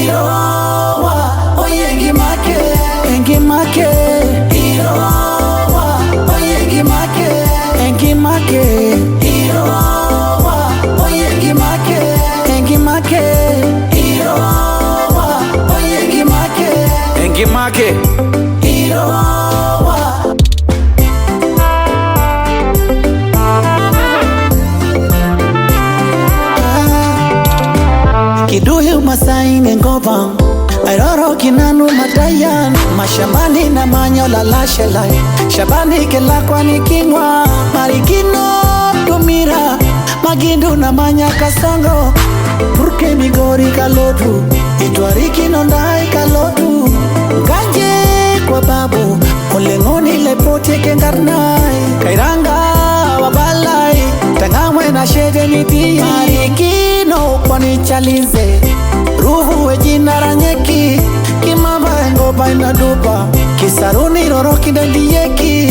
Irowa, oye ngimake, Irowa, oye ngimake, Irowa, oye ngimake, Irowa, oye ngimake, Irowa. Kiduyu Masai Ngova Airoro kinanu matayan Mashambani na manyola lashelai Shabani kela kwani kingwa Marikino tumira Magindu na manya kasongo Purke migori kalotu Itwariki nondai kalotu Ganje kwa babu Olengoni lepote kengarnai Kairanga wabalai Tangamwe na shede niti Marikino kwani chalize Ruhu wejina ranyeki Kimamba engo baina dupa Kisaruni roroki dandiyeki